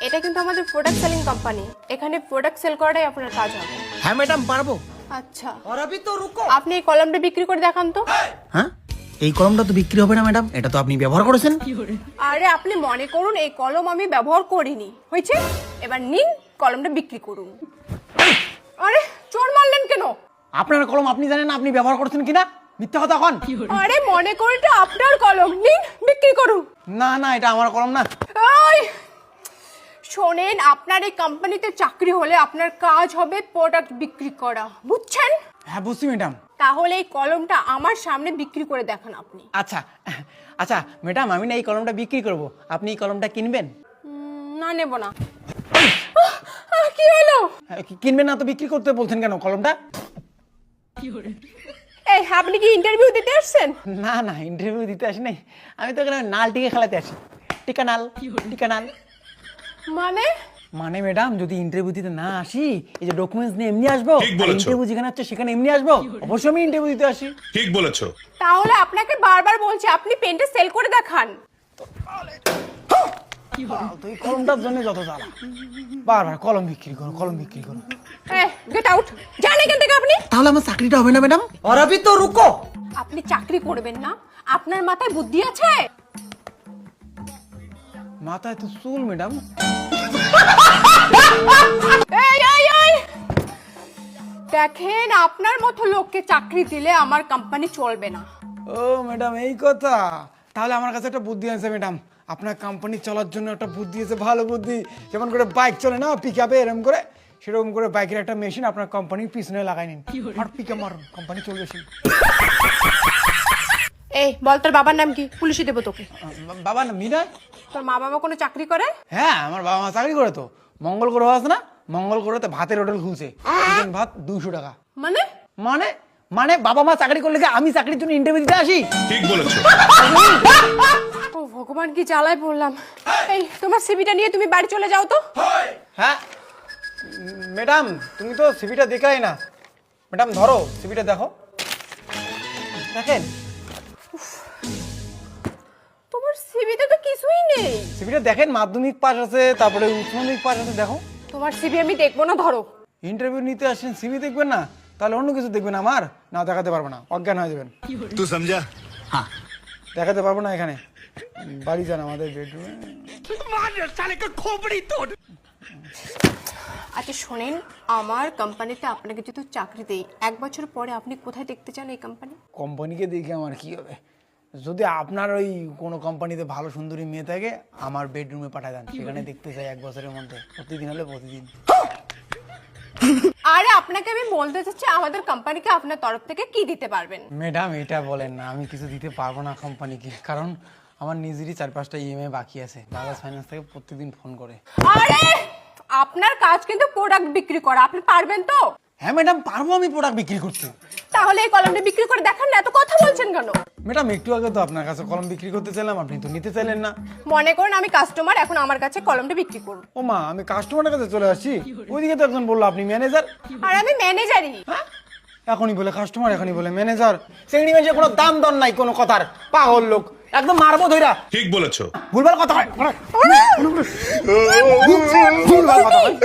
এটা কিন্তু আমাদের প্রোডাক্ট সেলিং কোম্পানি। এখানে প্রোডাক্ট সেল করাটাই আপনার কাজ হবে। হ্যাঁ ম্যাডাম পারবো। আচ্ছা, और अभी तो रुको। আপনি এই কলমটা বিক্রি করে দেখান তো। হ্যাঁ এই কলমটা তো বিক্রি হবে না ম্যাডাম, এটা তো আপনি ব্যবহার করেছেন। আরে আপনি মনে করুন এই কলম আমি ব্যবহার করিনি, হয়েছে? এবার নিন কলমটা বিক্রি করুন। আরে চোর মারলেন কেন? আপনার কলম আপনি জানেন না আপনি ব্যবহার করেছেন কিনা? মিথ্যা কথা কন। আরে মনে করুন এটা আপনার কলম, নিন বিক্রি করুন। না না এটা আমার কলম না। এই শোনেন, আপনার এই কোম্পানিতে চাকরি হলে আপনার কাজ হবে প্রোডাক্ট বিক্রি করা, বুঝছেন? হ্যাঁ বুঝছি ম্যাডাম। তাহলে এই কলমটা আমার সামনে বিক্রি করে দেখান আপনি। আচ্ছা আচ্ছা ম্যাডাম আমি না এই কলমটা বিক্রি করব, আপনি এই কলমটা কিনবেন? না নেব না। কি হলো? কিনবেন না তো বিক্রি করতে বলছেন কেন কলমটা? এই আপনি কি ইন্টারভিউ দিতে আসছেন? না না ইন্টারভিউ দিতে আসি নাই, আমি তো এখানে নাল টিকে খেলাতে আসি। টিকা নাল টিকা নাল। মানে মানে ম্যাডাম যদি ইন্টারভিউ দিতে না আসি, এই যে ডকুমেন্টস নিয়ে এমনি আসবো, ইন্টারভিউ যেখানে হচ্ছে সেখানে এমনি আসবো, অবশ্যই আমি ইন্টারভিউ দিতে আসি। ঠিক বলেছো। তাহলে আপনাকে বারবার বলছি আপনি পেনটা সেল করে দেখান। তো এই কলমটার জন্য যত জ্বালা, বারবার কলম বিক্রি করো কলম বিক্রি করো। গেট আউট, যান এখান থেকে আপনি। তাহলে আমার চাকরিটা হবে না ম্যাডাম? और अभी तो रुको। আপনি চাকরি করবেন না? আপনার মাথায় বুদ্ধি আছে? মাথায় তো চুল ম্যাডাম। এই দেখেন, আপনার মতো লোককে চাকরি দিলে আমার কোম্পানি চলবে না। ও ম্যাডাম এই কথা, তাহলে আমার কাছে একটা বুদ্ধি আছে ম্যাডাম। আপনার কোম্পানি চলার জন্য একটা বুদ্ধি আছে, ভালো বুদ্ধি। যেমন করে বাইক চলে না পিকআপে, এরকম করে সেরকম করে বাইকের একটা মেশিন আপনার কোম্পানির পিছনে লাগাই নিন, আর পিকআপ মারুন, কোম্পানি চলবে। সেই এই বল তোর বাবার নাম কি, পুলিশে দেবো তোকে। বাবা না মিনা। তোর মা বাবা কোনো চাকরি করে? হ্যাঁ আমার বাবা মা চাকরি করে তো, মঙ্গল গ্রহ আছে না, মঙ্গল গ্রহতে ভাতের হোটেল খুলছে, চিকেন ভাত 200 টাকা। মানে মানে মানে বাবা মা চাকরি করলে কি আমি চাকরির জন্য ইন্টারভিউ দিতে আসি? ঠিক বলেছো। ও ভগবান, কি জ্বালায় পড়লাম। এই তোমার সিভিটা নিয়ে তুমি বাড়ি চলে যাও তো। হ্যাঁ ম্যাডাম তুমি তো সিভিটা দেখাই না। ম্যাডাম ধরো সিভিটা দেখো, দেখেন তোমার সিভিতে তো কিছুই নেই। সিভিটা দেখেন, মাধ্যমিক পাস আছে, তারপরে উচ্চ মাধ্যমিক পাস আছে, দেখো। তোমার সিভি আমি দেখবো না, ধরো। ইন্টারভিউ নিতে আসেন সিভি দেখবেন না, তাহলে অন্য কিছু দেখবেন। আমার না দেখাতে পারবো না, অজ্ঞান হয়ে যাবেন। তুই সমঝা? হ্যাঁ দেখাতে পারবো না এখানে, বাড়ি যান আমাদের বেডরুমে। আচ্ছা শোনেন, আমার কোম্পানিতে আপনাকে যদি চাকরি দেই, 1 বছর পরে আপনি কোথায় দেখতে চান এই কোম্পানি? কোম্পানিকে দেখে আমার কি হবে? যদি আপনার ওই কোনো কোম্পানিতে ভালো সুন্দরী মেয়ে থাকে, আমার বেডরুমে পাঠায় দেন, সেখানে দেখতে চাই 1 বছরের মধ্যে, প্রতিদিন হলে প্রতিদিন। আরে আপনাকে আমি বলতে চাচ্ছি আমাদের কোম্পানিকে আপনার তরফ থেকে কি দিতে পারবেন? ম্যাডাম এটা বলেন না, আমি কিছু দিতে পারবো না কোম্পানিকে, কারণ আমার নিজেরই 4-5টা ইএমআই বাকি আছে। বাজাজ ফাইন্যান্স থেকে প্রত্যেকদিন ফোন করে। আরে আপনার কাজ কিন্তু প্রোডাক্ট বিক্রি করা, আপনি পারবেন তো? হ্যাঁ ম্যাডাম পারবো আমি প্রোডাক্ট বিক্রি করতে। তাহলে এই কলমটা বিক্রি করে দেখান না, এত কথা বলছেন কেন? ম্যাডাম একটু আগে তো আপনার কাছে কলম বিক্রি করতে চাইলাম, আপনি তো নিতে চাইলেন না। মনে করুন আমি কাস্টমার, এখন আমার কাছে কলমটা বিক্রি করুন। ও মা, আমি কাস্টমারের কাছে চলে আসছি, ওইদিকে তো একজন বললো আপনি ম্যানেজার। আর আমি ম্যানেজারই। এখনই বলে কাস্টমার, এখনই বলে ম্যানেজার। শ্রেণী মেশে কোনো দাম দর নাই কোনো কথার, পাগল লোক, একদম মারবো ধইরা। ঠিক বলেছো। ভুলভাল কথা হয়, ভুলভাল কথা হয়।